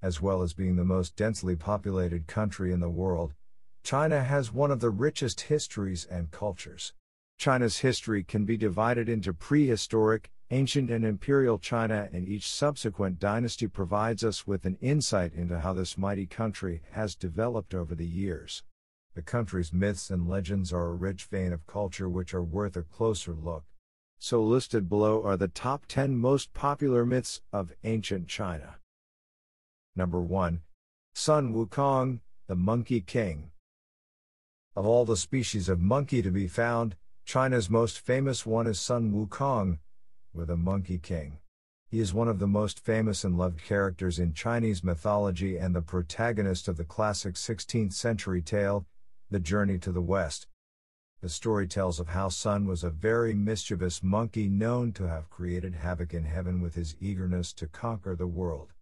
As well as being the most densely populated country in the world, China has one of the richest histories and cultures. China's history can be divided into prehistoric, ancient and imperial China, and each subsequent dynasty provides us with an insight into how this mighty country has developed over the years. The country's myths and legends are a rich vein of culture which are worth a closer look. So listed below are the top 10 most popular myths of ancient China. Number 1. Sun Wukong, the Monkey King. Of all the species of monkey to be found, China's most famous one is Sun Wukong, or the Monkey King. He is one of the most famous and loved characters in Chinese mythology and the protagonist of the classic 16th century tale, The Journey to the West. The story tells of how Sun was a very mischievous monkey known to have created havoc in heaven with his eagerness to conquer the world.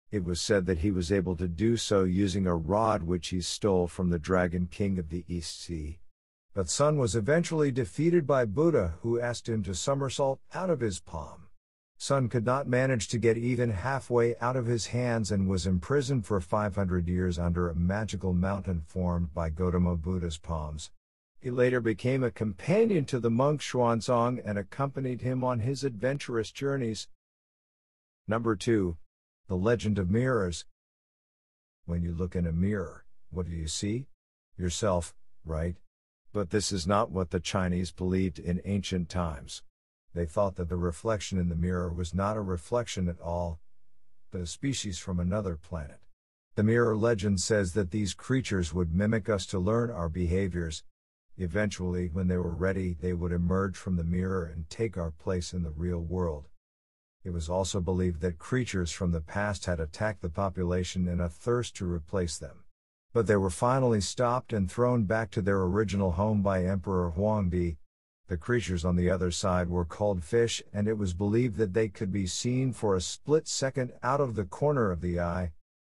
It was said that he was able to do so using a rod which he stole from the Dragon King of the East Sea. But Sun was eventually defeated by Buddha, who asked him to somersault out of his palm. Sun could not manage to get even halfway out of his hands and was imprisoned for 500 years under a magical mountain formed by Gautama Buddha's palms. He later became a companion to the monk Xuanzang and accompanied him on his adventurous journeys. Number 2. The Legend of Mirrors. When you look in a mirror, what do you see? Yourself, right? But this is not what the Chinese believed in ancient times. They thought that the reflection in the mirror was not a reflection at all, but a species from another planet. The mirror legend says that these creatures would mimic us to learn our behaviors. Eventually, when they were ready, they would emerge from the mirror and take our place in the real world. It was also believed that creatures from the past had attacked the population in a thirst to replace them. But they were finally stopped and thrown back to their original home by Emperor Huangdi. The creatures on the other side were called fish, and it was believed that they could be seen for a split second out of the corner of the eye.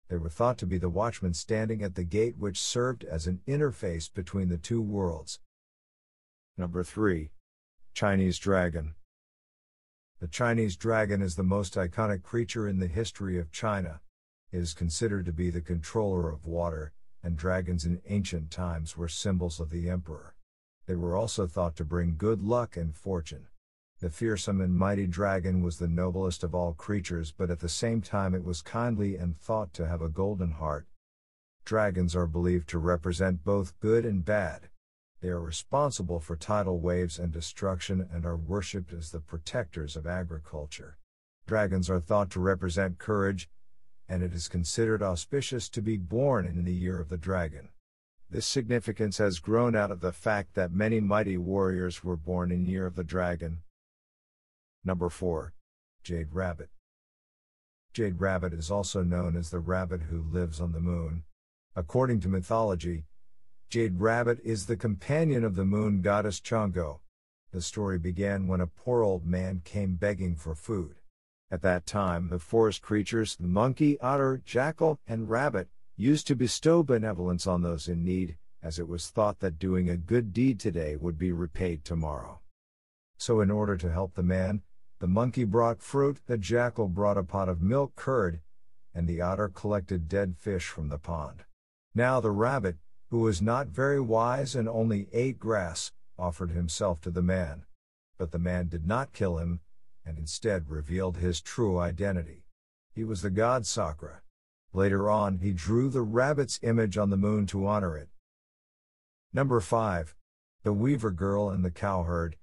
They were thought to be the watchmen standing at the gate which served as an interface between the two worlds. Number 3. Chinese Dragon. The Chinese dragon is the most iconic creature in the history of China. It is considered to be the controller of water, and dragons in ancient times were symbols of the emperor. They were also thought to bring good luck and fortune. The fearsome and mighty dragon was the noblest of all creatures, but at the same time it was kindly and thought to have a golden heart. Dragons are believed to represent both good and bad. They are responsible for tidal waves and destruction and are worshipped as the protectors of agriculture. Dragons are thought to represent courage, and it is considered auspicious to be born in the year of the dragon. This significance has grown out of the fact that many mighty warriors were born in year of the dragon. Number 4. Jade Rabbit. Jade Rabbit is also known as the rabbit who lives on the moon. According to mythology, Jade Rabbit is the companion of the moon goddess Chang'o. The story began when a poor old man came begging for food. At that time, the forest creatures, the monkey, otter, jackal, and rabbit, used to bestow benevolence on those in need, as it was thought that doing a good deed today would be repaid tomorrow. So in order to help the man, the monkey brought fruit, the jackal brought a pot of milk curd, and the otter collected dead fish from the pond. Now the rabbit, who was not very wise and only ate grass, offered himself to the man. But the man did not kill him, and instead revealed his true identity. He was the god Sakra. Later on, he drew the rabbit's image on the moon to honor it. Number 5. The Weaver Girl and the Cowherd.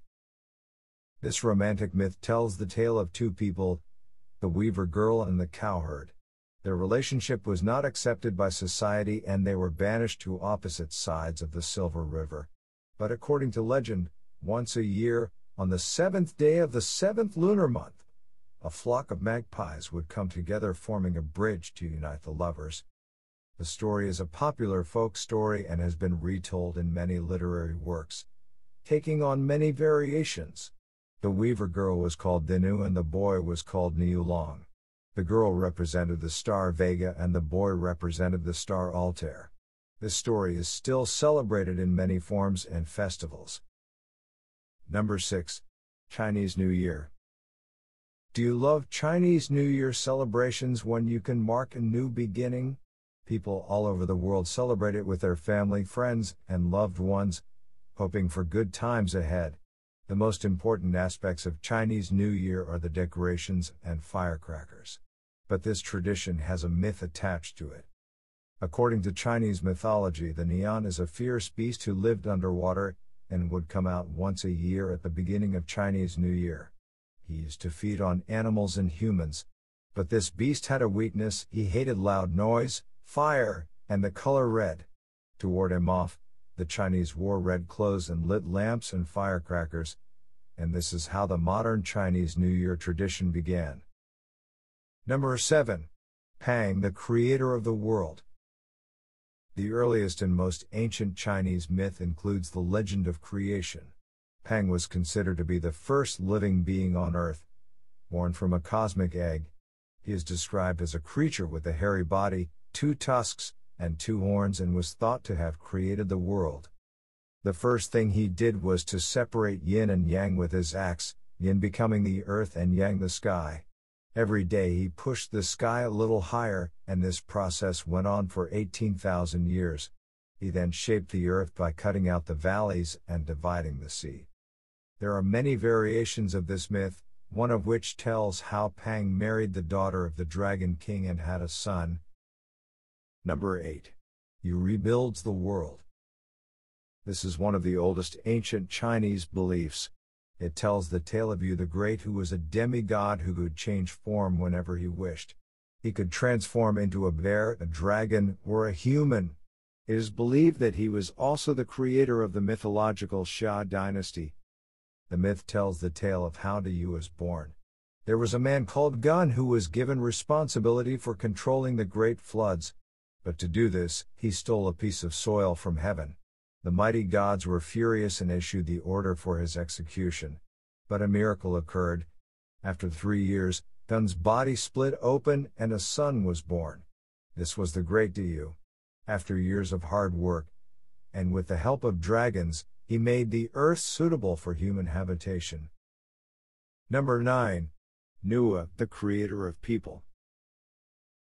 This romantic myth tells the tale of two people, the Weaver Girl and the Cowherd. Their relationship was not accepted by society and they were banished to opposite sides of the Silver River. But according to legend, once a year, on the 7th day of the 7th lunar month, a flock of magpies would come together forming a bridge to unite the lovers. The story is a popular folk story and has been retold in many literary works, taking on many variations. The Weaver Girl was called Dinu and the boy was called Niulong. The girl represented the star Vega and the boy represented the star Altair. This story is still celebrated in many forms and festivals. Number 6. Chinese New Year. Do you love Chinese New Year celebrations when you can mark a new beginning? People all over the world celebrate it with their family, friends, and loved ones, hoping for good times ahead. The most important aspects of Chinese New Year are the decorations and firecrackers. But this tradition has a myth attached to it. According to Chinese mythology, the Nian is a fierce beast who lived underwater and would come out once a year at the beginning of Chinese New Year. He used to feed on animals and humans. But this beast had a weakness: he hated loud noise, fire, and the color red. To ward him off, the Chinese wore red clothes and lit lamps and firecrackers, and this is how the modern Chinese New Year tradition began. Number 7. Pangu, the creator of the world. The earliest and most ancient Chinese myth includes the legend of creation. Pangu was considered to be the first living being on Earth, born from a cosmic egg. He is described as a creature with a hairy body, 2 tusks, and 2 horns, and was thought to have created the world. The first thing he did was to separate yin and yang with his axe, yin becoming the earth and yang the sky. Every day he pushed the sky a little higher, and this process went on for 18,000 years. He then shaped the earth by cutting out the valleys and dividing the sea. There are many variations of this myth, one of which tells how Pangu married the daughter of the Dragon King and had a son. Number 8. He rebuilds the world. This is one of the oldest ancient Chinese beliefs. It tells the tale of Yu the Great, who was a demigod who could change form whenever he wished. He could transform into a bear, a dragon, or a human. It is believed that he was also the creator of the mythological Xia dynasty. The myth tells the tale of how Yu was born. There was a man called Gun who was given responsibility for controlling the great floods. But to do this, he stole a piece of soil from heaven. The mighty gods were furious and issued the order for his execution. But a miracle occurred. After 3 years, Gun's body split open and a son was born. This was the great Yu. After years of hard work, and with the help of dragons, he made the earth suitable for human habitation. Number 9. Nuwa, the creator of people.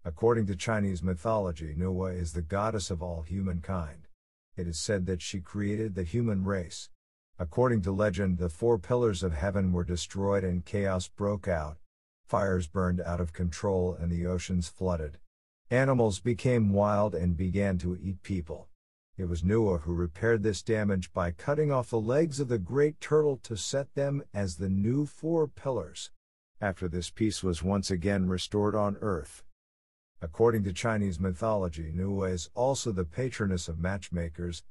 According to Chinese mythology, Nuwa is the goddess of all humankind. It is said that she created the human race. According to legend, the 4 pillars of heaven were destroyed and chaos broke out. Fires burned out of control and the oceans flooded. Animals became wild and began to eat people. It was Nuwa who repaired this damage by cutting off the legs of the great turtle to set them as the new 4 pillars. After this, peace was once again restored on earth. According to Chinese mythology, Nuwa is also the patroness of matchmakers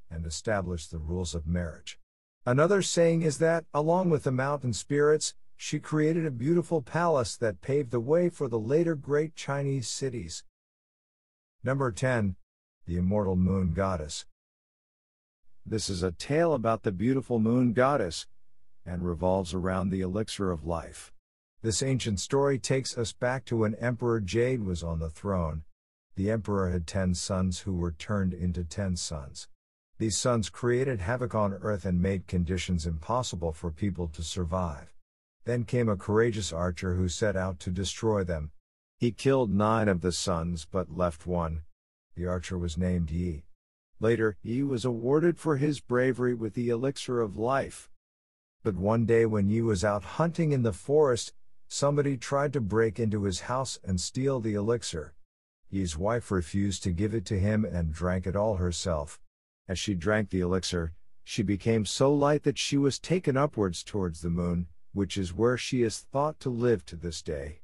and established the rules of marriage. Another saying is that, along with the mountain spirits, she created a beautiful palace that paved the way for the later great Chinese cities. Number 10. The Immortal Moon Goddess. This is a tale about the beautiful moon goddess, and revolves around the elixir of life. This ancient story takes us back to when Emperor Jade was on the throne. The emperor had 10 sons who were turned into 10 sons. These sons created havoc on earth and made conditions impossible for people to survive. Then came a courageous archer who set out to destroy them. He killed 9 of the sons but left 1. The archer was named Yi. Later, Yi was awarded for his bravery with the elixir of life. But one day when Yi was out hunting in the forest, somebody tried to break into his house and steal the elixir. Yi's wife refused to give it to him and drank it all herself. As she drank the elixir, she became so light that she was taken upwards towards the moon, which is where she is thought to live to this day.